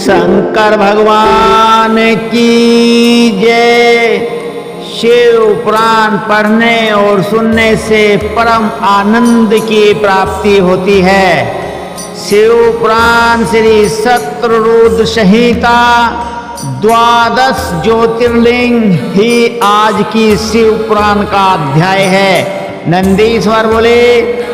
शंकर भगवान की जय। शिव पुराण पढ़ने और सुनने से परम आनंद की प्राप्ति होती है। शिव पुराण श्री शत्रुरुद्र संहिता 12 ज्योतिर्लिंग ही आज की शिव पुराण का अध्याय है। नंदीश्वर बोले,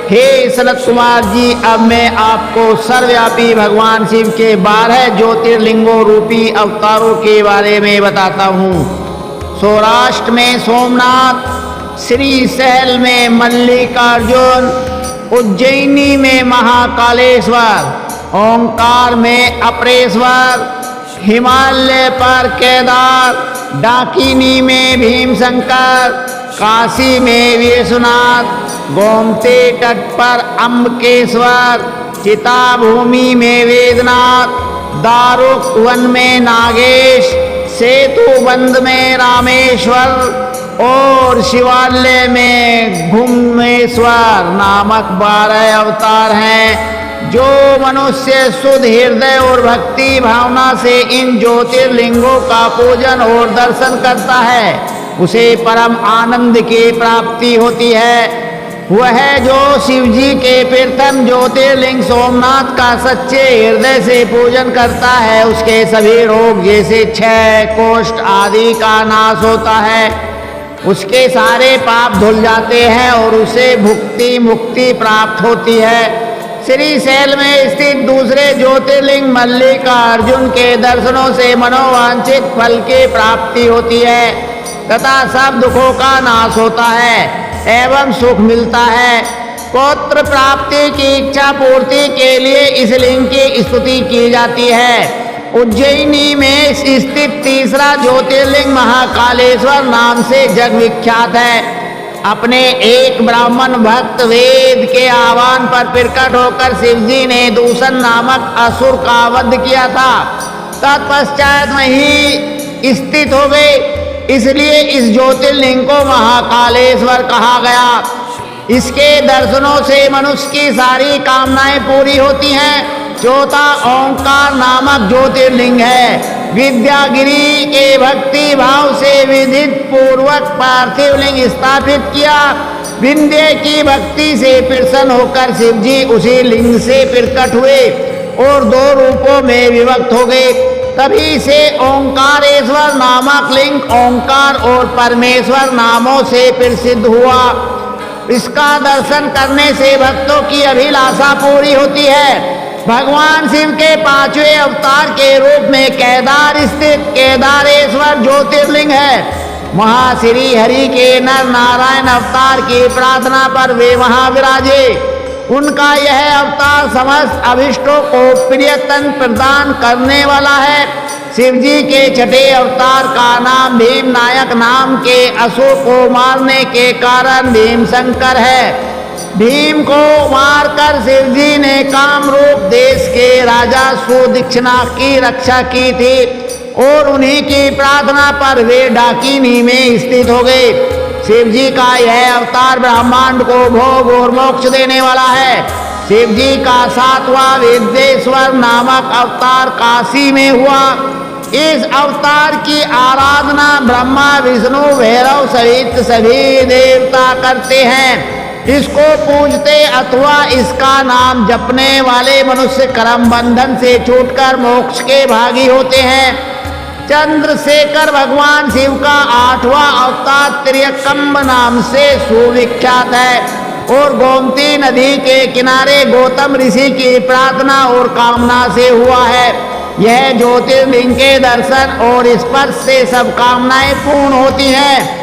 हे सनत कुमार जी, अब मैं आपको सर्वव्यापी भगवान शिव के 12 ज्योतिर्लिंगों रूपी अवतारों के बारे में बताता हूँ। सौराष्ट्र में सोमनाथ, श्रीशैल में मल्लिकार्जुन, उज्जैनी में महाकालेश्वर, ओंकार में अपरेश्वर, हिमालय पर केदार, डाकिनी में भीमशंकर, काशी में विश्वनाथ, गोमती तट पर अम्बकेश्वर, चिताभूमि में वेदनाथ, दारुक वन में नागेश, सेतुबंध में रामेश्वर और शिवालय में घुमेश्वर नामक 12 अवतार हैं। जो मनुष्य शुद्ध हृदय और भक्ति भावना से इन ज्योतिर्लिंगों का पूजन और दर्शन करता है, उसे परम आनंद की प्राप्ति होती है। वह जो शिवजी के प्रथम ज्योतिर्लिंग सोमनाथ का सच्चे हृदय से पूजन करता है, उसके सभी रोग जैसे क्षय, कुष्ठ आदि का नाश होता है। उसके सारे पाप धुल जाते हैं और उसे भुक्ति मुक्ति प्राप्त होती है। श्रीशैल में स्थित दूसरे ज्योतिर्लिंग मल्लिकार्जुन के दर्शनों से मनोवांछित फल की प्राप्ति होती है तथा सब दुखों का नाश होता है एवं सुख मिलता है। पुत्र प्राप्ति की इच्छा पूर्ति के लिए इस लिंग की स्तुति की जाती है। उज्जैनी में स्थित तीसरा ज्योतिर्लिंग महाकालेश्वर नाम से जग विख्यात है। अपने एक ब्राह्मण भक्त वेद के आह्वान पर प्रकट होकर शिवजी ने दूषण नामक असुर का वध किया था। तत्पश्चात वहीं स्थित हो गए, इसलिए इस ज्योतिर्लिंग को महाकालेश्वर कहा गया। इसके दर्शनों से मनुष्य की सारी कामनाएं पूरी होती हैं। चौथा ओंकार नामक ज्योतिर्लिंग है। विद्यागिरी के भक्ति भाव से विधित पूर्वक पार्थिव लिंग स्थापित किया। विंध्य की भक्ति से प्रसन्न होकर शिवजी उसी लिंग से प्रकट हुए और 2 रूपों में विभक्त हो गए। तभी से ओंकारेश्वर नामक लिंग ओंकार और परमेश्वर नामों से प्रसिद्ध हुआ। इसका दर्शन करने से भक्तों की अभिलाषा पूरी होती है। भगवान शिव के 5वें अवतार के रूप में केदार स्थित केदारेश्वर ज्योतिर्लिंग है। महाश्री हरि के नर नारायण अवतार की प्रार्थना पर वे वहां विराजे। उनका यह अवतार समस्त अभिष्टों को प्रियतन प्रदान करने वाला है। शिवजी के 6ठे अवतार का नाम भीम नायक नाम के असुर को मारने के कारण भीमशंकर है। भीम को मारकर शिवजी ने कामरूप देश के राजा सुदक्षिणा की रक्षा की थी और उन्हीं की प्रार्थना पर वे डाकिनी में स्थित हो गए। शिवजी का यह अवतार ब्रह्मांड को भोग और मोक्ष देने वाला है। शिवजी का 7वां विद्येश्वर नामक अवतार काशी में हुआ। इस अवतार की आराधना ब्रह्मा विष्णु भैरव सहित सभी देवता करते हैं। इसको पूजते अथवा इसका नाम जपने वाले मनुष्य कर्म बंधन से छूटकर मोक्ष के भागी होते हैं। चंद्रशेखर भगवान शिव का 8वां अवतार त्रियकम्ब नाम से सुविख्यात है और गोमती नदी के किनारे गौतम ऋषि की प्रार्थना और कामना से हुआ है। यह ज्योतिर्लिंग के दर्शन और स्पर्श से सब कामनाएं पूर्ण होती हैं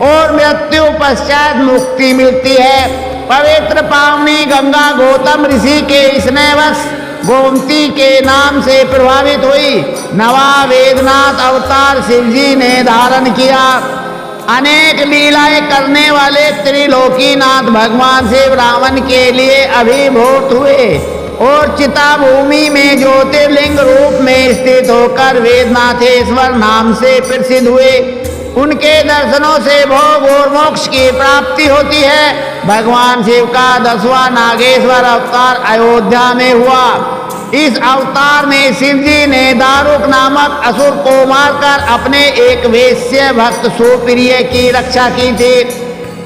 और मृत्यु पश्चात मुक्ति मिलती है। पवित्र पावनी गंगा गौतम ऋषि के स्नेहवश गोमती के नाम से प्रभावित हुई। नवा वेदनाथ अवतार शिवजी ने धारण किया। अनेक लीलाएं करने वाले त्रिलोकीनाथ भगवान शिव रावण के लिए अभिभूत हुए और चिताभूमि में ज्योतिर्लिंग रूप में स्थित होकर वेदनाथेश्वर नाम से प्रसिद्ध हुए। उनके दर्शनों से भोग और मोक्ष की प्राप्ति होती है। भगवान शिव का 10वां नागेश्वर अवतार अयोध्या में हुआ। इस अवतार में शिव जी ने दारुक नामक असुर को मारकर अपने एक वेश्य भक्त सुप्रिय की रक्षा की थी।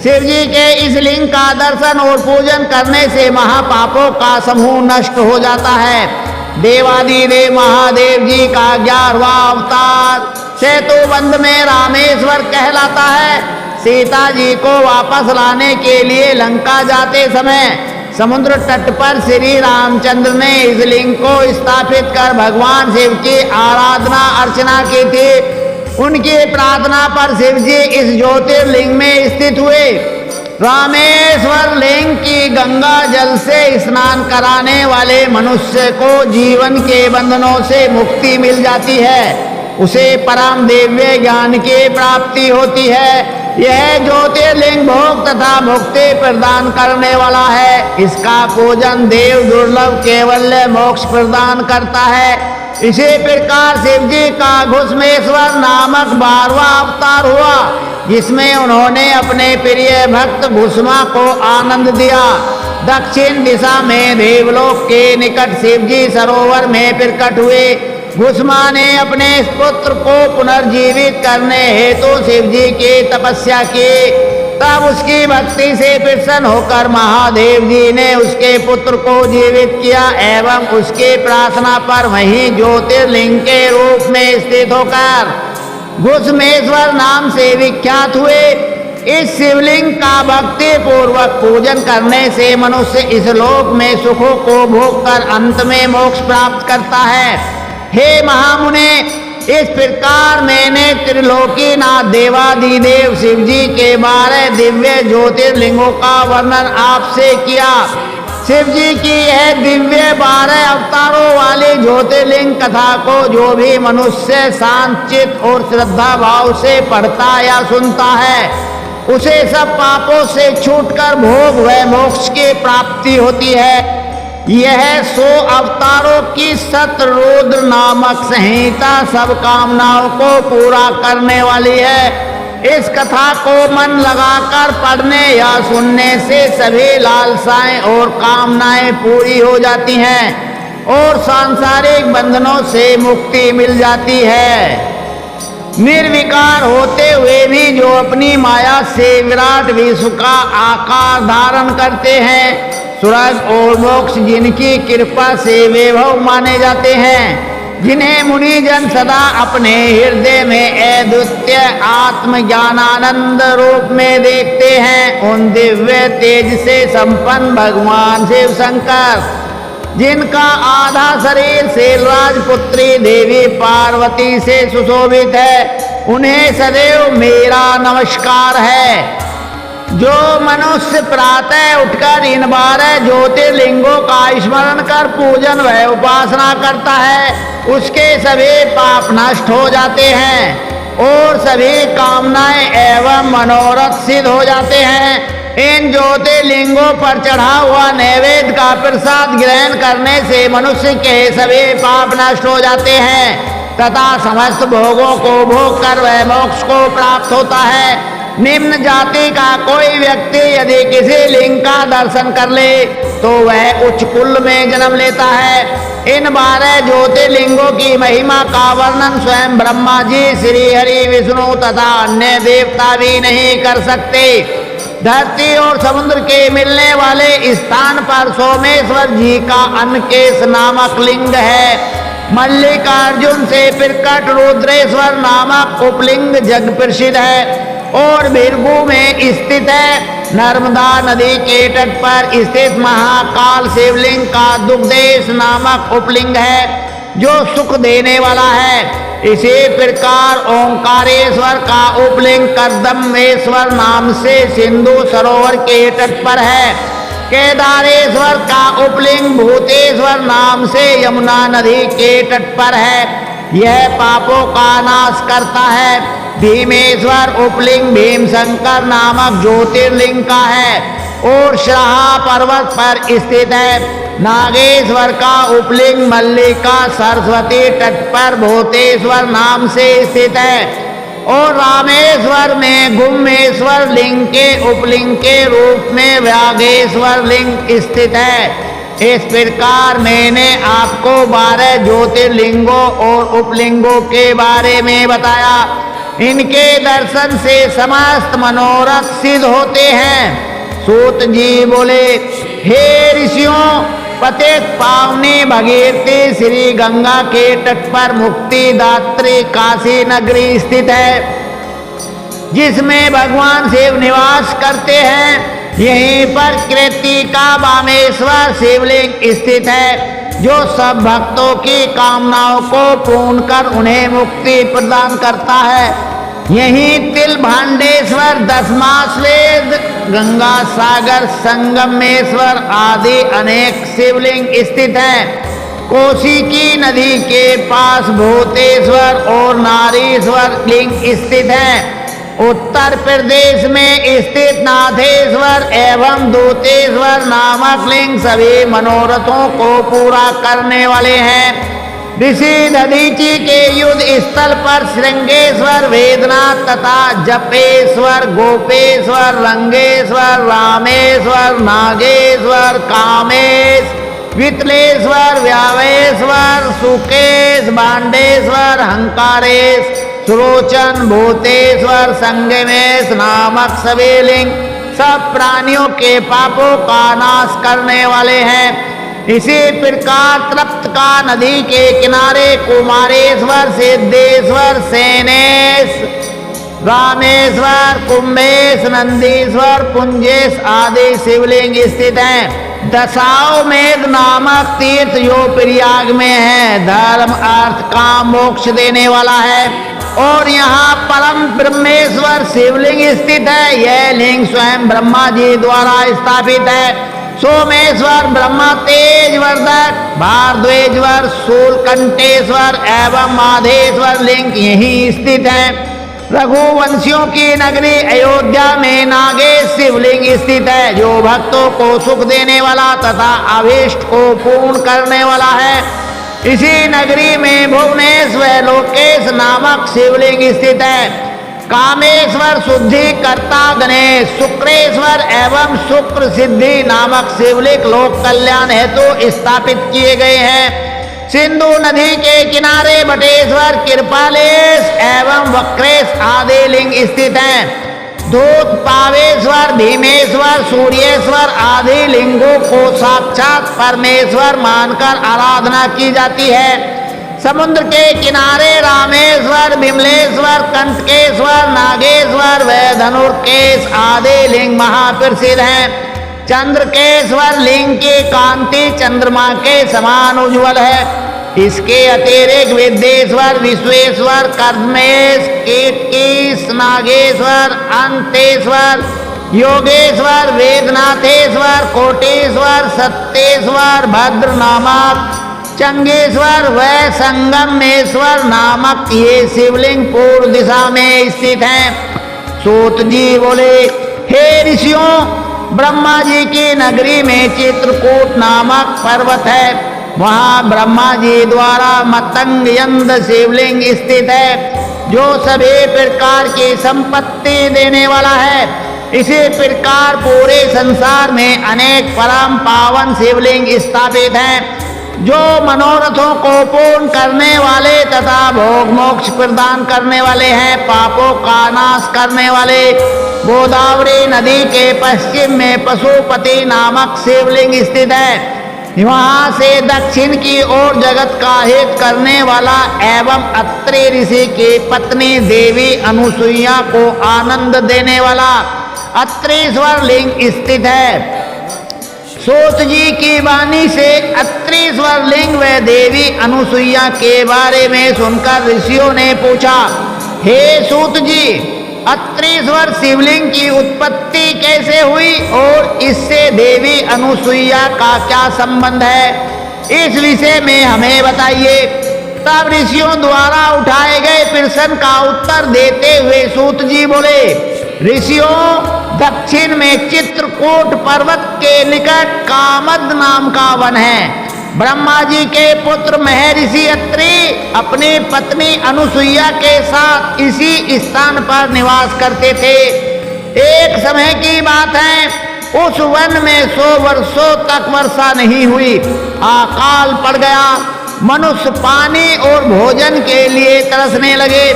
शिव जी के इस लिंग का दर्शन और पूजन करने से महापापों का समूह नष्ट हो जाता है। देवादिदेव महादेव जी का 11वां अवतार सेतुबंध में रामेश्वर कहलाता है। सीता जी को वापस लाने के लिए लंका जाते समय समुद्र तट पर श्री रामचंद्र ने इस लिंग को स्थापित कर भगवान शिव की आराधना अर्चना की थी। उनकी प्रार्थना पर शिव जी इस ज्योतिर्लिंग में स्थित हुए। रामेश्वर लिंग की गंगा जल से स्नान कराने वाले मनुष्य को जीवन के बंधनों से मुक्ति मिल जाती है, उसे परम दिव्य ज्ञान की प्राप्ति होती है। यह ज्योतिर्लिंग भोग तथा मुक्ति प्रदान करने वाला है। इसका पूजन देव दुर्लभ कैवल्य मोक्ष प्रदान करता है। इसी प्रकार शिव जी का घुसमेश्वर नामक 12वां अवतार हुआ, जिसमें उन्होंने अपने प्रिय भक्त घुसमा को आनंद दिया। दक्षिण दिशा में देवलोक के निकट शिव जी सरोवर में प्रकट हुए। घुसमा ने अपने पुत्र को पुनर्जीवित करने हेतु शिव जी की तपस्या की। तब उसकी भक्ति से प्रसन्न होकर महादेव जी ने उसके पुत्र को जीवित किया एवं उसकी प्रार्थना पर वहीं ज्योतिर्लिंग के रूप में स्थित होकर घुसमेश्वर नाम से विख्यात हुए। इस शिवलिंग का भक्ति पूर्वक पूजन करने से मनुष्य इस लोक में सुखों को भोग कर अंत में मोक्ष प्राप्त करता है। हे महामुने, इस प्रकार मैंने त्रिलोकीनाथ देवादिदेव शिव जी के 12 दिव्य ज्योतिर्लिंगों का वर्णन आपसे किया। शिव जी की यह दिव्य 12 अवतारों वाले ज्योतिर्लिंग कथा को जो भी मनुष्य शांत चित्त और श्रद्धा भाव से पढ़ता या सुनता है, उसे सब पापों से छूटकर भोग व मोक्ष की प्राप्ति होती है। यह 100 अवतारों की शतरुद्र नामक संहिता सब कामनाओं को पूरा करने वाली है। इस कथा को मन लगाकर पढ़ने या सुनने से सभी लालसाएं और कामनाएं पूरी हो जाती हैं और सांसारिक बंधनों से मुक्ति मिल जाती है। निर्विकार होते हुए भी जो अपनी माया से विराट विश्व का आकार धारण करते हैं, स्वर्ग और मोक्ष जिनकी कृपा से वैभव माने जाते हैं, जिन्हें मुनिजन सदा अपने हृदय में अद्वितीय आत्मज्ञानानंद रूप में देखते हैं, उन दिव्य तेज से संपन्न भगवान शिव शंकर, जिनका आधा शरीर शैलराज पुत्री देवी पार्वती से सुशोभित है, उन्हें सदैव मेरा नमस्कार है। जो मनुष्य प्रातः उठकर इन 12 ज्योतिर्लिंगों का स्मरण कर पूजन व उपासना करता है, उसके सभी पाप नष्ट हो जाते हैं और सभी कामनाएं एवं मनोरथ सिद्ध हो जाते हैं। इन ज्योतिर्लिंगों पर चढ़ा हुआ नैवेद्य का प्रसाद ग्रहण करने से मनुष्य के सभी पाप नष्ट हो जाते हैं तथा समस्त भोगों को भोग कर वह मोक्ष को प्राप्त होता है। निम्न जाति का कोई व्यक्ति यदि किसी लिंग का दर्शन कर ले तो वह उच्च कुल में जन्म लेता है। इन 12 ज्योतिर्लिंगों की महिमा का वर्णन स्वयं ब्रह्मा जी, श्री हरि, विष्णु तथा अन्य देवता भी नहीं कर सकते। धरती और समुद्र के मिलने वाले स्थान पर सोमेश्वर जी का अनकेश नामक लिंग है। मल्लिकार्जुन से प्रकट रुद्रेश्वर नामक उपलिंग जग प्रसिद्ध है और भृगु में स्थित है। नर्मदा नदी के तट पर स्थित महाकाल शिवलिंग का दुग्धेश नामक उपलिंग है जो सुख देने वाला है। इसी प्रकार ओंकारेश्वर का उपलिंग कर्दमेश्वर नाम से सिंधु सरोवर के तट पर है। केदारेश्वर का उपलिंग भूतेश्वर नाम से यमुना नदी के तट पर है। यह पापों का नाश करता है। भीमेश्वर उपलिंग भीमशंकर नामक ज्योतिर्लिंग का है और श्राहा पर्वत पर स्थित है। नागेश्वर का उपलिंग मल्लिका सरस्वती तट पर भूतेश्वर नाम से स्थित है और रामेश्वर में गुम्मेश्वर लिंग के उपलिंग के रूप में व्याघेश्वर लिंग स्थित है। इस प्रकार मैंने आपको 12 ज्योतिर्लिंगों और उपलिंगों के बारे में बताया। इनके दर्शन से समस्त मनोरथ सिद्ध होते हैं। सूत जी बोले, हे ऋषियों, प्रत्येक पावनी भगीरथी श्री गंगा के तट पर मुक्ति दात्री काशी नगरी स्थित है, जिसमें भगवान शिव निवास करते हैं। यहीं पर कृति का बामेश्वर शिवलिंग स्थित है, जो सब भक्तों की कामनाओं को पूर्ण कर उन्हें मुक्ति प्रदान करता है। यहीं तिल भांडेश्वर, दशमाश्वेत, गंगा सागर, संगमेश्वर आदि अनेक शिवलिंग स्थित हैं। कोसी की नदी के पास भूतेश्वर और नारीश्वर लिंग स्थित हैं। उत्तर प्रदेश में स्थित नाथेश्वर एवं दूतेश्वर नामक लिंग सभी मनोरथों को पूरा करने वाले हैं। ऋषि दधीची के युद्ध स्थल पर श्रृंगेश्वर, वेदनाथ तथा जपेश्वर, गोपेश्वर, रंगेश्वर, रामेश्वर, नागेश्वर, कामेश, वितलेश्वर, व्यावेश्वर, सुकेश, बांडेश्वर, हंकारेश, सुरोचन, भूतेश्वर, संगमेश नामक सभी लिंग सब प्राणियों के पापों का नाश करने वाले हैं। इसी प्रकार तृप्तका नदी के किनारे कुमारेश्वर, सिद्धेश्वर, सेनेश, रामेश्वर, कुंभेश, नंदीश्वर, पुंजेश आदि शिवलिंग स्थित हैं। दशाश्वमेध नामक तीर्थ जो प्रयाग में है, धर्म अर्थ काम मोक्ष देने वाला है, और यहाँ परम ब्रह्मेश्वर शिवलिंग स्थित है। यह लिंग स्वयं ब्रह्मा जी द्वारा स्थापित है। सोमेश्वर, ब्रह्मा तेजवर्धक, भारद्वेश्वर, शूलकंठेश्वर एवं माधेश्वर लिंग यहीं स्थित है। रघुवंशियों की नगरी अयोध्या में नागेश शिवलिंग स्थित है, जो भक्तों को सुख देने वाला तथा अभीष्ट को पूर्ण करने वाला है। इसी नगरी में भुवनेश्वर लोकेश नामक शिवलिंग स्थित है। कामेश्वर शुद्धिकर्ता गणेश, शुक्रेश्वर एवं शुक्र सिद्धि नामक शिवलिंग लोक कल्याण हेतु स्थापित किए गए हैं। सिंधु नदी के किनारे बटेश्वर, कृपालेश एवं वक्रेश आदि लिंग स्थित हैं। धूत पावेश्वर, भीमेश्वर, सूर्येश्वर आदि लिंगों को साक्षात परमेश्वर मानकर आराधना की जाती है। समुद्र के किनारे रामेश्वर, विमलेश्वर, कंटकेश्वर, नागेश्वर व धनुर्केश आदि लिंग महाप्रसिद्ध हैं। चंद्रकेश्वर लिंग की कांति चंद्रमा के समान उज्ज्वल है। इसके अतिरिक्त विद्येश्वर, विश्वेश्वर, कर्दमेश, कीटकीश, नागेश्वर, अंतेश्वर, योगेश्वर, वेदनाथेश्वर, कोटेश्वर, सत्येश्वर, भद्र नामक चंगेश्वर व संगमेश्वर नामक ये शिवलिंग पूर्व दिशा में स्थित हैं। सूत जी बोले, हे ऋषियों, ब्रह्मा जी की नगरी में चित्रकूट नामक पर्वत है। वहाँ ब्रह्मा जी द्वारा मतंग यंद शिवलिंग स्थित है, जो सभी प्रकार की संपत्ति देने वाला है। इसी प्रकार पूरे संसार में अनेक परम पावन शिवलिंग स्थापित हैं, जो मनोरथों को पूर्ण करने वाले तथा भोग मोक्ष प्रदान करने वाले हैं, पापों का नाश करने वाले। गोदावरी नदी के पश्चिम में पशुपति नामक शिवलिंग स्थित है। वहाँ से दक्षिण की ओर जगत का हित करने वाला एवं अत्रि ऋषि की पत्नी देवी अनुसुईया को आनंद देने वाला अत्रीश्वर लिंग स्थित है। सूत जी की वाणी से अत्रीश्वर लिंग व देवी अनुसुईया के बारे में सुनकर ऋषियों ने पूछा, हे सूत जी, अत्रीश्वर शिवलिंग की उत्पत्ति कैसे हुई और इससे देवी अनुसुईया का क्या संबंध है? इस विषय में हमें बताइए। तब ऋषियों द्वारा उठाए गए प्रश्न का उत्तर देते हुए सूत जी बोले, ऋषियों, दक्षिण में चित्रकूट पर्वत के निकट कामद नाम का वन है। ब्रह्मा जी के पुत्र महर्षि अत्रि अपनी पत्नी अनुसुईया के साथ इसी स्थान पर निवास करते थे। एक समय की बात है, उस वन में 100 वर्षों तक वर्षा नहीं हुई। अकाल पड़ गया। मनुष्य पानी और भोजन के लिए तरसने लगे।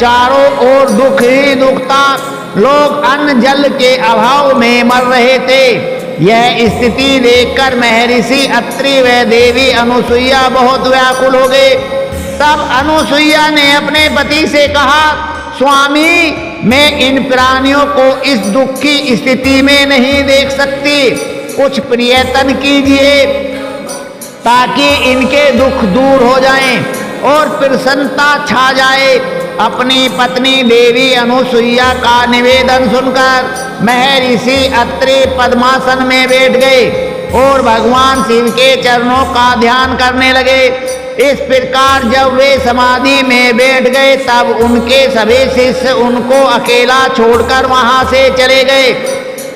चारों ओर दुख ही दुख था। लोग अन्न जल के अभाव में मर रहे थे। यह स्थिति देखकर महर्षि अत्रि व देवी अनुसुईया बहुत व्याकुल हो गए। तब अनुसुईया ने अपने पति से कहा, स्वामी, मैं इन प्राणियों को इस दुख की स्थिति में नहीं देख सकती। कुछ प्रयत्न कीजिए ताकि इनके दुख दूर हो जाएं और प्रसन्नता छा जाए। अपनी पत्नी देवी अनुसुईया का निवेदन सुनकर महर्षि अत्रि पद्मासन में बैठ गए और भगवान शिव के चरणों का ध्यान करने लगे। इस प्रकार जब वे समाधि में बैठ गए तब उनके सभी शिष्य उनको अकेला छोड़कर वहां से चले गए।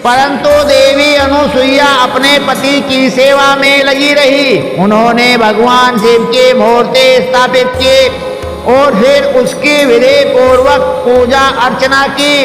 परंतु देवी अनुसुईया अपने पति की सेवा में लगी रही। उन्होंने भगवान शिव के मूर्ति स्थापित किए और फिर उसकी विधि पूर्वक पूजा अर्चना की।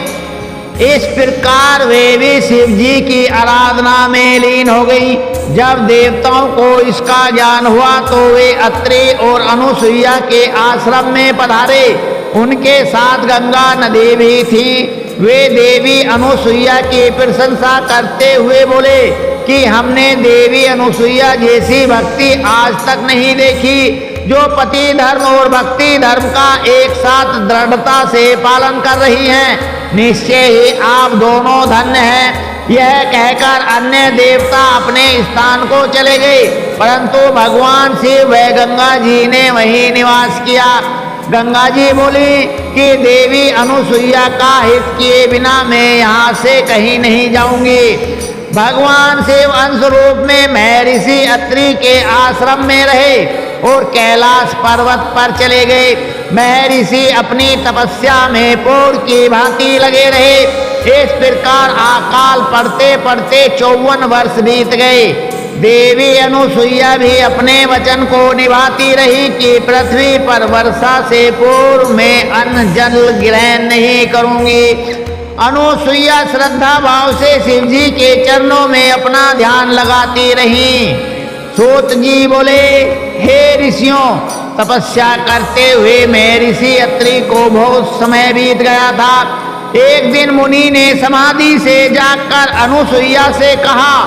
इस प्रकार वे भी शिव जी की आराधना में लीन हो गई। जब देवताओं को इसका ज्ञान हुआ तो वे अत्रि और अनुसुईया के आश्रम में पधारे। उनके साथ गंगा नदी भी थी। वे देवी अनुसुईया की प्रशंसा करते हुए बोले कि हमने देवी अनुसुईया जैसी भक्ति आज तक नहीं देखी, जो पति धर्म और भक्ति धर्म का एक साथ दृढ़ता से पालन कर रही हैं। निश्चय ही आप दोनों धन्य हैं। यह कहकर अन्य देवता अपने स्थान को चले गए, परंतु भगवान शिव व गंगा जी ने वहीं निवास किया। गंगा जी बोली कि देवी अनुसुईया का हित किए बिना मैं यहाँ से कहीं नहीं जाऊंगी। भगवान शिव अंश रूप में महर्षि अत्रि के आश्रम में रहे और कैलाश पर्वत पर चले गए। महर्षि अपनी तपस्या में पूर्ण की भांति लगे रहे। इस प्रकार अकाल पड़ते पड़ते 54 वर्ष बीत गए। देवी अनुसुईया भी अपने वचन को निभाती रही कि पृथ्वी पर वर्षा से पूर्व में अन्न जल ग्रहण नहीं करूंगी। अनुसुईया श्रद्धा भाव से शिव जी के चरणों में अपना ध्यान लगाती रही। सूत जी बोले, हे ऋषियों, तपस्या करते हुए महर्षि अत्रि को बहुत समय बीत गया था। एक दिन मुनि ने समाधि से जागकर अनुसुईया से कहा,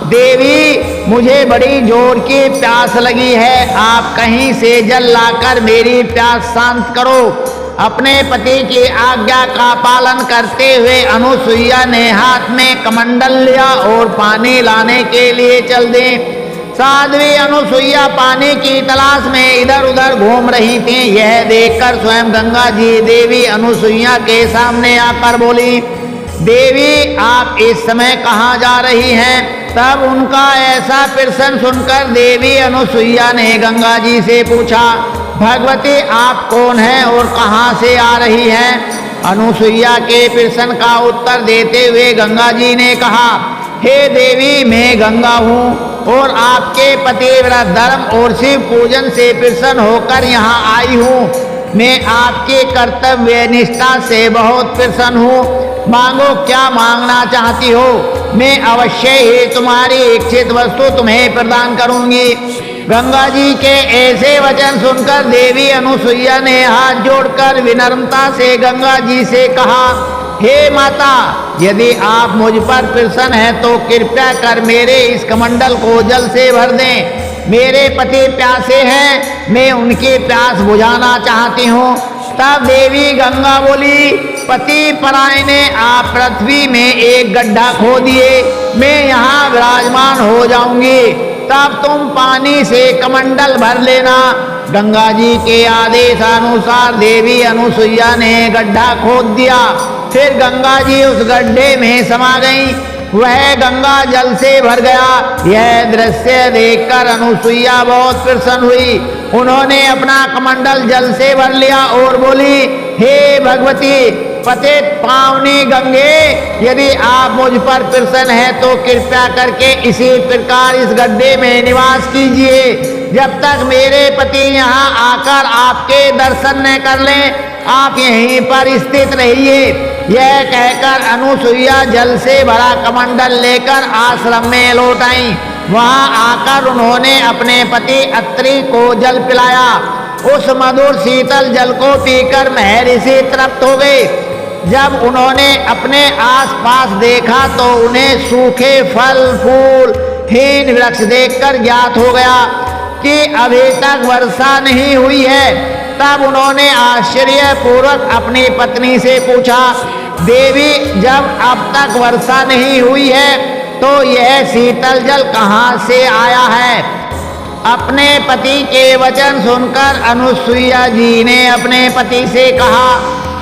देवी, मुझे बड़ी जोर की प्यास लगी है। आप कहीं से जल लाकर मेरी प्यास शांत करो। अपने पति की आज्ञा का पालन करते हुए अनुसुईया ने हाथ में कमंडल लिया और पानी लाने के लिए चल दी। साध्वी अनुसुईया पानी की तलाश में इधर उधर घूम रही थी। यह देखकर स्वयं गंगा जी देवी अनुसुईया के सामने आकर बोली, देवी, आप इस समय कहाँ जा रही हैं? तब उनका ऐसा प्रश्न सुनकर देवी अनुसुईया ने गंगा जी से पूछा, भगवती, आप कौन हैं और कहाँ से आ रही हैं? अनुसुईया के प्रश्न का उत्तर देते हुए गंगा जी ने कहा, हे देवी, मैं गंगा हूँ और आपके पतिव्रत धर्म और शिव पूजन से प्रसन्न होकर यहाँ आई हूँ। मैं आपके कर्तव्य निष्ठा से बहुत प्रसन्न हूँ। मांगो, क्या मांगना चाहती हो? मैं अवश्य ही तुम्हारी इच्छित वस्तु तुम्हें प्रदान करूंगी। गंगा जी के ऐसे वचन सुनकर देवी अनुसुईया ने हाथ जोड़कर विनम्रता से गंगा जी से कहा, हे माता, यदि आप मुझ पर प्रसन्न हैं तो कृपया कर मेरे इस कमंडल को जल से भर दें। मेरे पति प्यासे हैं, मैं उनकी प्यास बुझाना चाहती हूँ। तब देवी गंगा बोली, पति परायणे, आप पृथ्वी में एक गड्ढा खोदिए, मैं यहाँ विराजमान हो जाऊंगी। तब तुम पानी से कमंडल भर लेना। गंगा जी के आदेशानुसार देवी अनुसुईया ने गड्ढा खोद दिया। फिर गंगा जी उस गड्ढे में समा गईं। वह गंगा जल से भर गया। यह दृश्य देखकर अनुसुईया बहुत प्रसन्न हुई। उन्होंने अपना कमंडल जल से भर लिया और बोली, हे भगवती, पतित पावनी गंगे, यदि आप मुझ पर प्रसन्न हैं तो कृपया करके इसी प्रकार इस गड्ढे में निवास कीजिए जब तक मेरे पति यहाँ आकर आपके दर्शन न कर लें। आप यहीं पर स्थित रहिए। यह कहकर अनुसुईया जल से भरा कमंडल लेकर आश्रम में लौट आई। वहां आकर उन्होंने अपने पति अत्रि को जल पिलाया। उस मधुर शीतल जल को पीकर महर्षि तृप्त हो गए। जब उन्होंने अपने आसपास देखा तो उन्हें सूखे फल फूल हीन वृक्ष देखकर ज्ञात हो गया कि अभी तक वर्षा नहीं हुई है। तब उन्होंने आश्चर्य पूर्वक अपनी पत्नी से पूछा, देवी, जब अब तक वर्षा नहीं हुई है तो यह शीतल जल कहाँ से आया है? अपने पति के वचन सुनकर अनुसुईया जी ने अपने पति से कहा,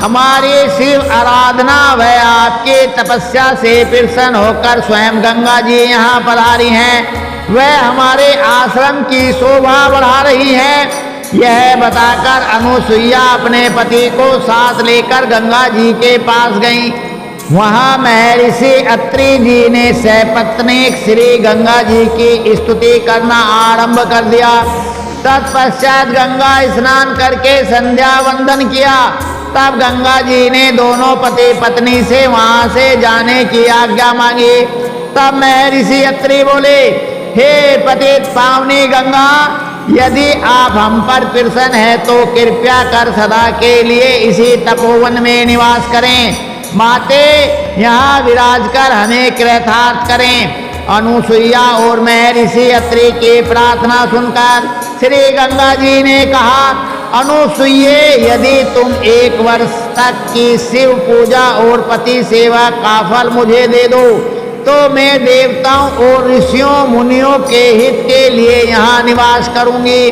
हमारी शिव आराधना व आपकी तपस्या से प्रसन्न होकर स्वयं गंगा जी यहाँ पधारी हैं। वह हमारे आश्रम की शोभा बढ़ा रही हैं। यह बताकर अनुसुईया अपने पति को साथ लेकर गंगा जी के पास गईं। वहां महर्षि अत्रि जी ने सपत्नीक श्री गंगा जी की स्तुति करना आरंभ कर दिया। तत्पश्चात गंगा स्नान करके संध्या वंदन किया। तब गंगा जी ने दोनों पति पत्नी से वहां से जाने की आज्ञा मांगी। तब महर्षि अत्रि बोले, हे पतित पावनी गंगा, यदि आप हम पर प्रसन्न है तो कृपया कर सदा के लिए इसी तपोवन में निवास करें। माते, यहाँ विराज कर हमें कृतार्थ करें। अनुसुईया और महर्षि अत्रि की प्रार्थना सुनकर श्री गंगा जी ने कहा, अनुसुईये, यदि तुम 1 वर्ष तक की शिव पूजा और पति सेवा का फल मुझे दे दो तो मैं देवताओं और ऋषियों मुनियों के हित के लिए यहाँ निवास करूंगी।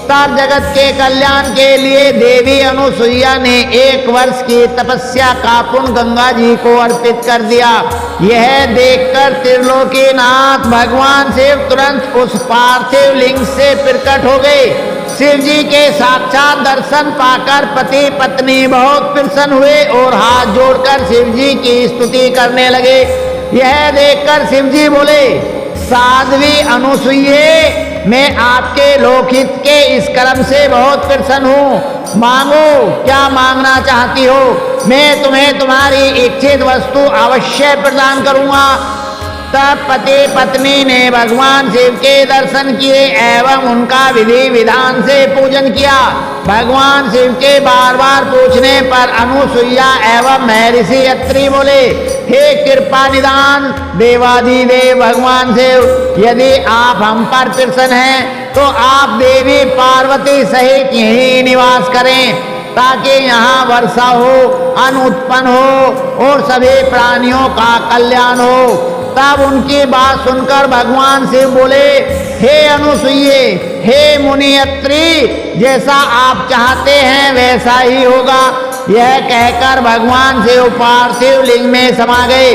तब जगत के कल्याण के लिए देवी अनुसुईया ने 1 वर्ष की तपस्या का पुण्य गंगा जी को अर्पित कर दिया। यह देखकर त्रिलोकीनाथ भगवान शिव तुरंत उस पार्थिव लिंग से प्रकट हो गए। शिव जी के साक्षात दर्शन पाकर पति पत्नी बहुत प्रसन्न हुए और हाथ जोड़कर शिव जी की स्तुति करने लगे। यह देखकर शिव जी बोले, साध्वी अनुसुईये, मैं आपके लोकहित के इस कर्म से बहुत प्रसन्न हूँ। मांगो, क्या मांगना चाहती हो? मैं तुम्हें तुम्हारी इच्छित वस्तु अवश्य प्रदान करूँगा। तब पति पत्नी ने भगवान शिव के दर्शन किए एवं उनका विधि विधान से पूजन किया। भगवान शिव के बार बार पूछने पर अनुसुईया एवं महर्षि अत्रि बोले, हे कृपा निदान देवाधिदेव भगवान शिव, यदि आप हम पर प्रसन्न हैं तो आप देवी पार्वती सहित यहीं निवास करें ताकि यहाँ वर्षा हो, अन्न उत्पन्न हो और सभी प्राणियों का कल्याण हो। तब उनकी बात सुनकर भगवान शिव बोले, हे अनुसुईये, हे मुनि अत्रि, जैसा आप चाहते हैं वैसा ही होगा। यह कहकर भगवान शिव पार्थिव लिंग में समा गए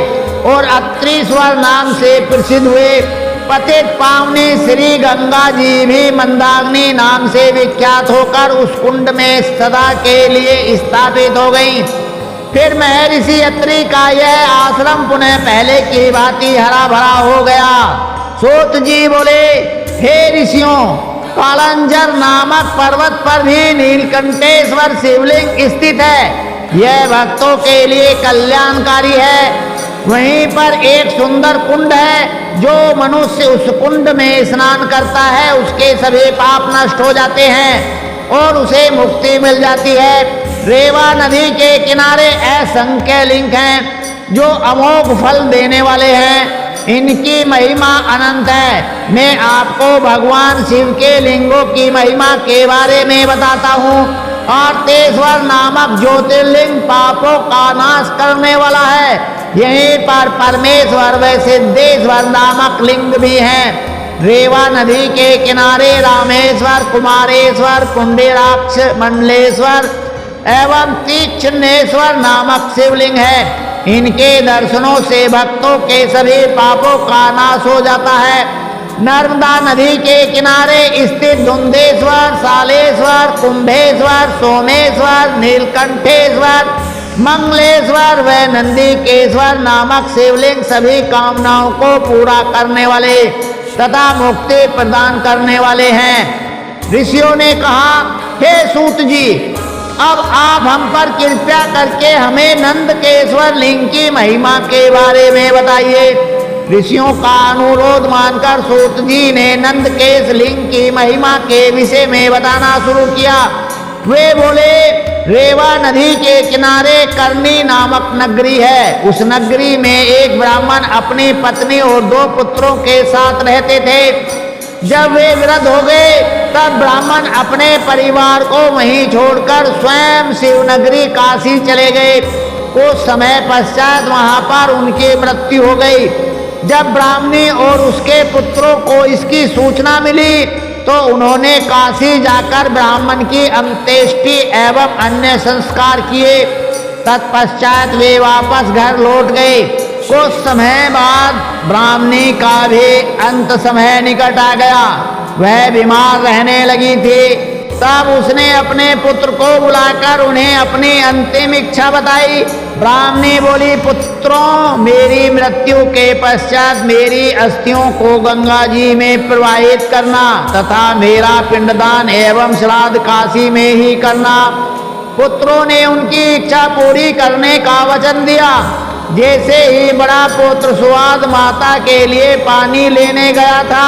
और अत्रीश्वर नाम से प्रसिद्ध हुए। पतित पावनी श्री गंगा जी भी मंदाग्नि नाम से विख्यात होकर उस कुंड में सदा के लिए स्थापित हो गई। फिर महर्षि अत्रि का यह आश्रम पुनः पहले की भांति हरा भरा हो गया। सूत जी बोले, हे ऋषियों, कालंजर नामक पर्वत पर भी नीलकंठेश्वर शिवलिंग स्थित है। यह भक्तों के लिए कल्याणकारी है। वहीं पर एक सुंदर कुंड है। जो मनुष्य उस कुंड में स्नान करता है उसके सभी पाप नष्ट हो जाते हैं और उसे मुक्ति मिल जाती है। रेवा नदी के किनारे असंख्य लिंग हैं जो अमोघ फल देने वाले हैं। इनकी महिमा अनंत है। मैं आपको भगवान शिव के लिंगों की महिमा के बारे में बताता हूँ। आर्तेश्वर नामक ज्योतिर्लिंग पापों का नाश करने वाला है। यहीं पर परमेश्वर व सिद्धेश्वर नामक लिंग भी हैं। रेवा नदी के किनारे रामेश्वर, कुमारेश्वर, पुंडरीकाक्ष, मंडलेश्वर एवं तीक्ष्णेश्वर नामक शिवलिंग है। इनके दर्शनों से भक्तों के सभी पापों का नाश हो जाता है। नर्मदा नदी के किनारे स्थित धुंधेश्वर, सालेश्वर, कुंभेश्वर, सोमेश्वर, नीलकंठेश्वर मंगलेश्वर व नंदीकेश्वर नामक शिवलिंग सभी कामनाओं को पूरा करने वाले तथा मुक्ति प्रदान करने वाले हैं। ऋषियों ने कहा, हे सूत जी, अब आप हम पर कृपया करके हमें नंदकेश्वर लिंग की महिमा के बारे में बताइए। ऋषियों का अनुरोध मानकर सूत जी ने नंदकेश लिंग की महिमा के विषय में बताना शुरू किया। वे बोले, रेवा नदी के किनारे करनी नामक नगरी है। उस नगरी में एक ब्राह्मण अपनी पत्नी और 2 पुत्रों के साथ रहते थे। जब वे वृद्ध हो गए तब ब्राह्मण अपने परिवार को वहीं छोड़कर स्वयं शिवनगरी काशी चले गए। कुछ समय पश्चात वहां पर उनकी मृत्यु हो गई। जब ब्राह्मणी और उसके पुत्रों को इसकी सूचना मिली तो उन्होंने काशी जाकर ब्राह्मण की अंत्येष्टि एवं अन्य संस्कार किए। तत्पश्चात वे वापस घर लौट गए। कुछ समय बाद ब्राह्मणी का भी अंत समय निकट आ गया। वह बीमार रहने लगी थी। तब उसने अपने पुत्र को बुलाकर उन्हें अपनी अंतिम इच्छा बताई। ब्राह्मणी बोली, पुत्रों, मेरी मृत्यु के पश्चात मेरी अस्थियों को गंगा जी में प्रवाहित करना तथा मेरा पिंडदान एवं श्राद्ध काशी में ही करना। पुत्रों ने उनकी इच्छा पूरी करने का वचन दिया। जैसे ही बड़ा पुत्र सुवाद माता के लिए पानी लेने गया था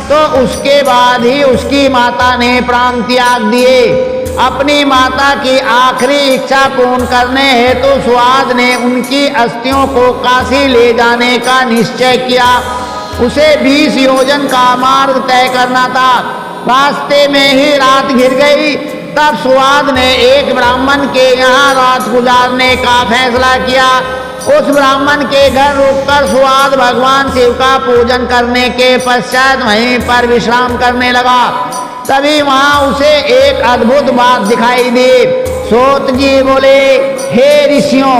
तो उसके बाद ही उसकी माता ने प्राण त्याग दिए। अपनी माता की आखिरी इच्छा पूर्ण करने हेतु सुवाद ने उनकी अस्थियों को काशी ले जाने का निश्चय किया। उसे 20 योजन का मार्ग तय करना था। रास्ते में ही रात घिर गई। तब सुवाद ने एक ब्राह्मण के यहाँ रात गुजारने का फैसला किया। उस ब्राह्मण के घर रुककर सुवाद भगवान शिव का पूजन करने के पश्चात वहीं पर विश्राम करने लगा। तभी वहां उसे एक अद्भुत बात दिखाई दी। सूत जी बोले, हे ऋषियों,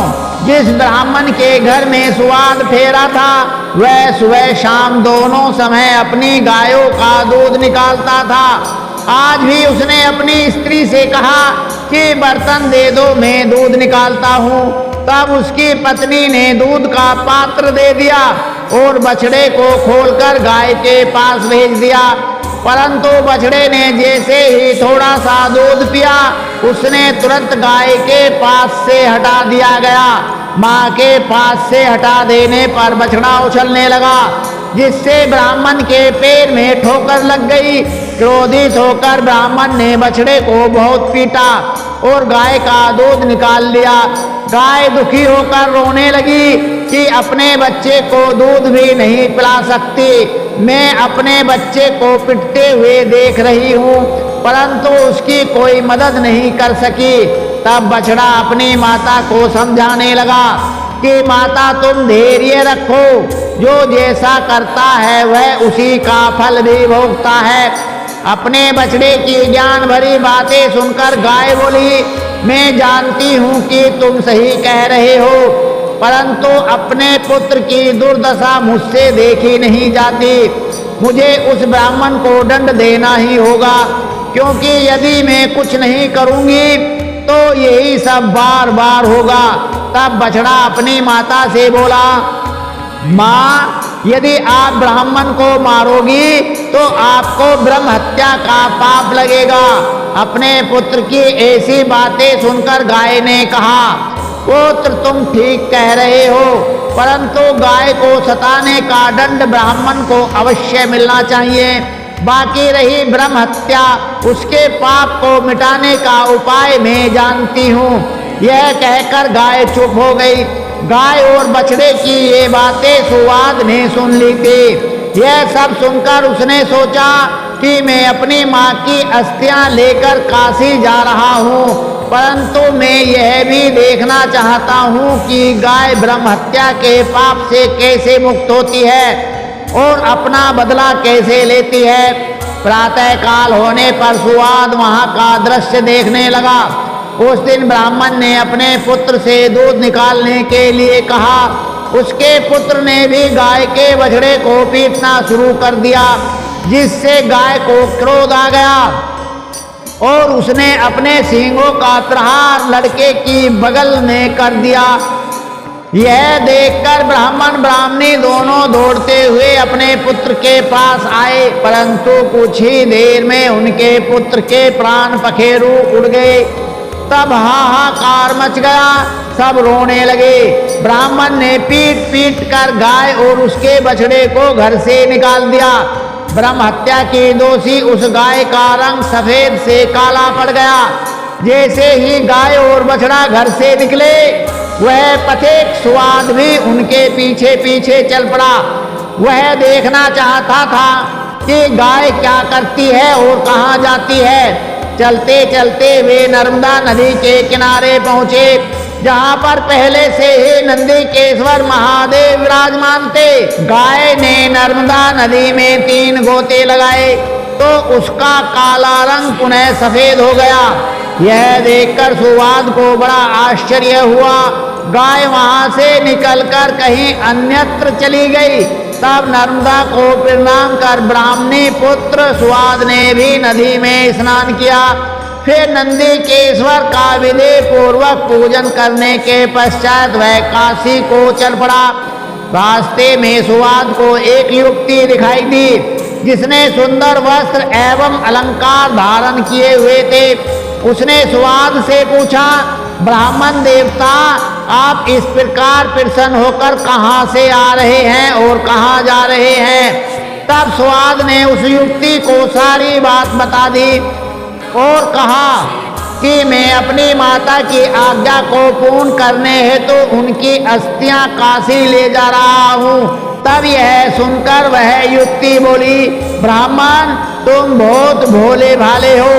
जिस ब्राह्मण के घर में सुवाद फेरा था वह सुबह शाम दोनों समय अपनी गायों का दूध निकालता था। आज भी उसने अपनी स्त्री से कहा कि बर्तन दे दो, मैं दूध निकालता हूँ। तब उसकी पत्नी ने दूध का पात्र दे दिया और बछड़े को खोलकर गाय के पास भेज दिया। परंतु बछड़े ने जैसे ही थोड़ा सा दूध पिया उसने तुरंत गाय के पास से हटा दिया गया। माँ के पास से हटा देने पर बछड़ा उछलने लगा, जिससे ब्राह्मण के पैर में ठोकर लग गई। क्रोधित होकर ब्राह्मण ने बछड़े को बहुत पीटा और गाय का दूध निकाल लिया। गाय दुखी होकर रोने लगी कि अपने बच्चे को दूध भी नहीं पिला सकती। मैं अपने बच्चे को पिटते हुए देख रही हूँ, परंतु उसकी कोई मदद नहीं कर सकी। तब बछड़ा अपनी माता को समझाने लगा कि माता, तुम धैर्य रखो, जो जैसा करता है वह उसी का फल भी भोगता है। अपने बछड़े की ज्ञान भरी बातें सुनकर गाय बोली, मैं जानती हूँ कि तुम सही कह रहे हो, परंतु अपने पुत्र की दुर्दशा मुझसे देखी नहीं जाती। मुझे उस ब्राह्मण को दंड देना ही होगा, क्योंकि यदि मैं कुछ नहीं करूँगी तो यही सब बार बार होगा। तब बछड़ा अपनी माता से बोला, माँ, यदि आप ब्राह्मण को मारोगी तो आपको ब्रह्म हत्या का पाप लगेगा। अपने पुत्र की ऐसी बातें सुनकर गाय ने कहा, पुत्र, तुम ठीक कह रहे हो, परंतु गाय को सताने का दंड ब्राह्मण को अवश्य मिलना चाहिए। बाकी रही ब्रह्म हत्या, उसके पाप को मिटाने का उपाय मैं जानती हूँ। यह कहकर गाय चुप हो गई। गाय और बछड़े की ये बातें सुवाद ने सुन ली थी। यह सब सुनकर उसने सोचा कि मैं अपनी माँ की अस्थियां लेकर काशी जा रहा हूँ, परंतु मैं यह भी देखना चाहता हूँ कि गाय ब्रह्म हत्या के पाप से कैसे मुक्त होती है और अपना बदला कैसे लेती है। प्रातः काल होने पर सुवाद वहाँ का दृश्य देखने लगा। उस दिन ब्राह्मण ने अपने पुत्र से दूध निकालने के लिए कहा। उसके पुत्र ने भी गाय के बछड़े को पीटना शुरू कर दिया, जिससे गाय को क्रोध आ गया। और उसने अपने सींगों का प्रहार लड़के की बगल में कर दिया। यह देखकर ब्राह्मण ब्राह्मणी दोनों दौड़ते हुए अपने पुत्र के पास आए, परंतु कुछ ही देर में उनके पुत्र के प्राण पखेरु उड़ गए। तब हाहाकार मच गया, सब रोने लगे। ब्राह्मण ने पीट पीट कर गाय और उसके बछड़े को घर से निकाल दिया। ब्रह्म हत्या की दोषी उस गाय का रंग सफेद से काला पड़ गया। जैसे ही गाय और बछड़ा घर से निकले, वह पथिक सुवाद भी उनके पीछे पीछे चल पड़ा। वह देखना चाहता था कि गाय क्या करती है और कहाँ जाती है। चलते चलते वे नर्मदा नदी के किनारे पहुंचे, जहां पर पहले से ही नंदीकेश्वर महादेव विराजमान थे। गाय ने नर्मदा नदी में 3 गोते लगाए तो उसका काला रंग पुनः सफेद हो गया। यह देखकर सुवाद को बड़ा आश्चर्य हुआ। गाय वहां से निकलकर कहीं अन्यत्र चली गई। तब नर्मदा को प्रणाम कर ब्राह्मणी पुत्र सुवाद ने भी नदी में स्नान किया। फिर नंदीकेश्वर का विधि पूर्वक पूजन करने के पश्चात वह काशी को चल पड़ा। रास्ते में सुवाद को एक युवती दिखाई दी, जिसने सुंदर वस्त्र एवं अलंकार धारण किए हुए थे। उसने सुवाद से पूछा, ब्राह्मण देवता, आप इस प्रकार प्रसन्न होकर कहाँ से आ रहे हैं और कहाँ जा रहे हैं? तब सुवाद ने उस युवती को सारी बात बता दी और कहा कि मैं अपनी माता की आज्ञा को पूर्ण करने हेतु उनकी अस्थियां काशी ले जा रहा हूँ। तब यह सुनकर वह युवती बोली, ब्राह्मण, तुम बहुत भोले भाले हो।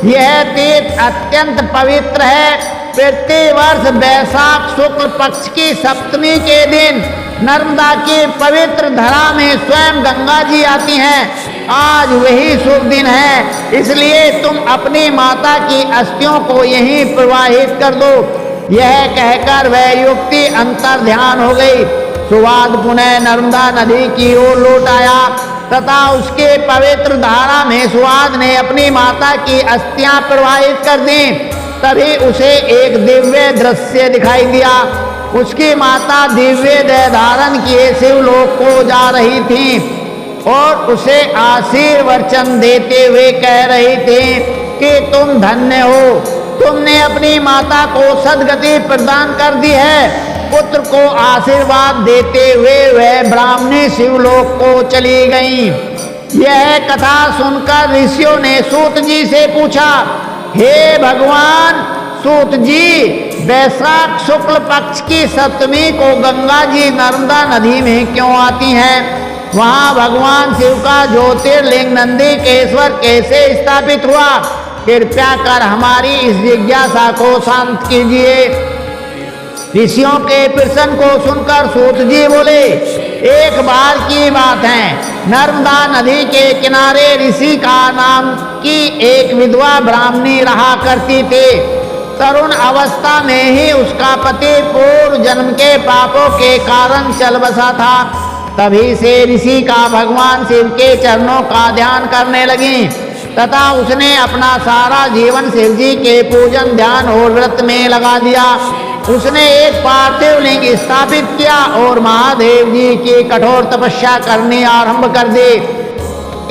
यह तीर्थ अत्यंत पवित्र है। प्रति वर्ष वैशाख शुक्ल पक्ष की सप्तमी के दिन नर्मदा की पवित्र धरा में स्वयं गंगा जी आती हैं। आज वही शुभ दिन है, इसलिए तुम अपनी माता की अस्थियों को यहीं प्रवाहित कर दो। यह कहकर वह युवती अंतर ध्यान हो गई। सुवाद पुनः नर्मदा नदी की ओर लौट आया तथा उसके पवित्र धारा में सुवाद ने अपनी माता की अस्थियां प्रवाहित कर दी। तभी उसे एक दिव्य दृश्य दिखाई दिया। उसकी माता दिव्य देह धारण किए शिवलोक को जा रही थी और उसे आशीर्वचन देते हुए कह रही थी कि तुम धन्य हो, तुमने अपनी माता को सद्गति प्रदान कर दी है। पुत्र को आशीर्वाद देते हुए वह ब्राह्मणी शिवलोक को चली गईं। यह कथा सुनकर ऋषियों ने सूत जी से पूछा, हे भगवान सूत जी, वैशाख शुक्ल पक्ष की सप्तमी को गंगा जी नर्मदा नदी में क्यों आती हैं? वहाँ भगवान शिव का ज्योतिर्लिंग नंदीकेश्वर कैसे स्थापित हुआ? कृपया कर हमारी इस जिज्ञासा को शांत कीजिए। ऋषियों के प्रश्न को सुनकर सूत जी बोले, एक बार की बात है, नर्मदा नदी के किनारे ऋषि का नाम की एक विधवा ब्राह्मणी रहा करती थी। तरुण अवस्था में ही उसका पति पूर्व जन्म के पापों के कारण चल बसा था। तभी से ऋषि का भगवान शिव के चरणों का ध्यान करने लगी तथा उसने अपना सारा जीवन शिव जी के पूजन ध्यान और व्रत में लगा दिया। उसने एक पार्थिव लिंग स्थापित किया और महादेव जी की कठोर तपस्या करनी आरंभ कर दी।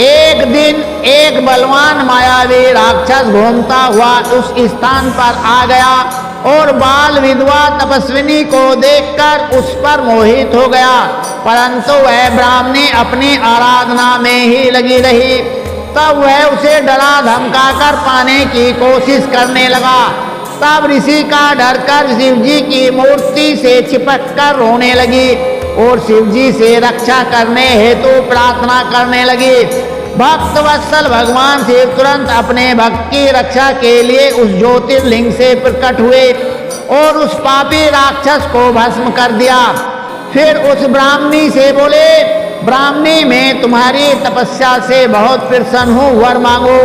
एक दिन एक बलवान मायावी राक्षस घूमता हुआ उस स्थान पर आ गया और बाल विधवा तपस्विनी को देखकर उस पर मोहित हो गया, परंतु वह ब्राह्मणी अपनी आराधना में ही लगी रही। तब वह उसे डरा धमकाकर पाने की कोशिश करने लगा। तब ऋषि का डर कर शिव जी की मूर्ति से चिपक कर रोने लगी और शिव जी से रक्षा करने हेतु प्रार्थना करने लगी। भक्त वत्सल भगवान शिव तुरंत अपने भक्त की रक्षा के लिए उस ज्योतिर्लिंग से प्रकट हुए और उस पापी राक्षस को भस्म कर दिया। फिर उस ब्राह्मणी से बोले, ब्राह्मणी, मैं तुम्हारी तपस्या से बहुत प्रसन्न हूँ, वर मांगो।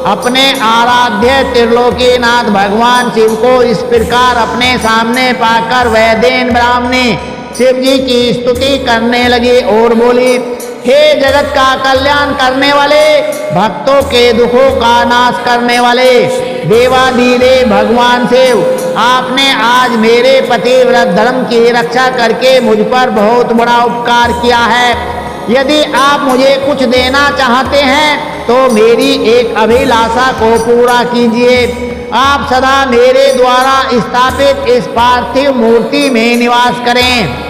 अपने आराध्य त्रिलोकीनाथ भगवान शिव को इस प्रकार अपने सामने पाकर वह दीन ब्राह्मणी शिव जी की स्तुति करने लगी और बोली, हे जगत का कल्याण करने वाले, भक्तों के दुखों का नाश करने वाले देवाधिदेव भगवान शिव, आपने आज मेरे पतिव्रत धर्म की रक्षा करके मुझ पर बहुत बड़ा उपकार किया है। यदि आप मुझे कुछ देना चाहते हैं तो मेरी एक अभिलाषा को पूरा कीजिए। आप सदा मेरे द्वारा स्थापित इस पार्थिव मूर्ति में निवास करें।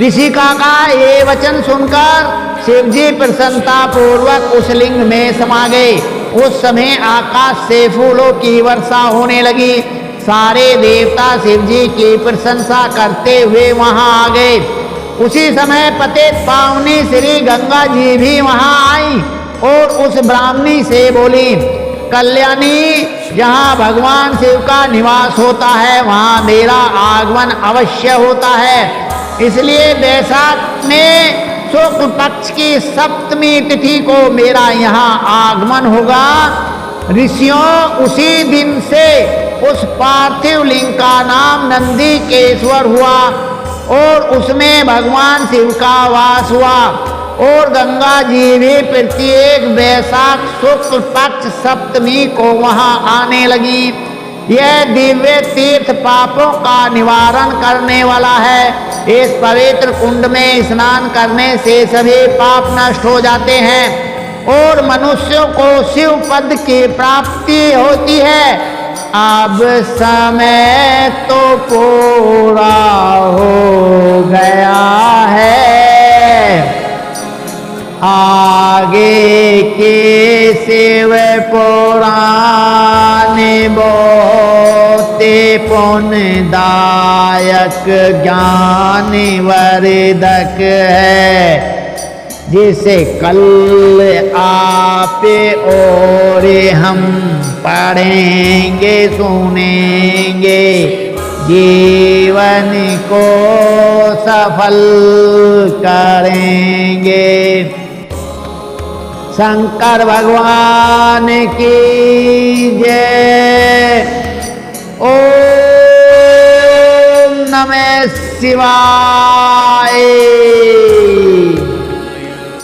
ऋषिका का ये वचन सुनकर शिवजी प्रसन्नता पूर्वक उस लिंग में समा गए। उस समय आकाश से फूलों की वर्षा होने लगी। सारे देवता शिवजी की प्रशंसा करते हुए वहां आ गए। उसी समय पतित पावनी श्री गंगा जी भी वहां आई और उस ब्राह्मणी से बोली, कल्याणी, जहाँ भगवान शिव का निवास होता है वहाँ मेरा आगमन अवश्य होता है। इसलिए वैशाख में शुक्ल पक्ष की सप्तमी तिथि को मेरा यहाँ आगमन होगा। ऋषियों, उसी दिन से उस पार्थिव लिंग का नाम नंदीकेश्वर हुआ और उसमें भगवान शिव का वास हुआ। और गंगा जी भी प्रत्येक वैशाख शुक्ल पक्ष सप्तमी को वहां आने लगी। यह दिव्य तीर्थ पापों का निवारण करने वाला है। इस पवित्र कुंड में स्नान करने से सभी पाप नष्ट हो जाते हैं और मनुष्यों को शिव पद की प्राप्ति होती है। अब समय तो पूरा हो गया है, आगे के शिव पुराने बोते पुण्यदायक ज्ञान वर्धक है, जिसे कल आप और हम पढ़ेंगे सुनेंगे, जीवन को सफल करेंगे। शंकर भगवान की जय। ओम नमः शिवाय।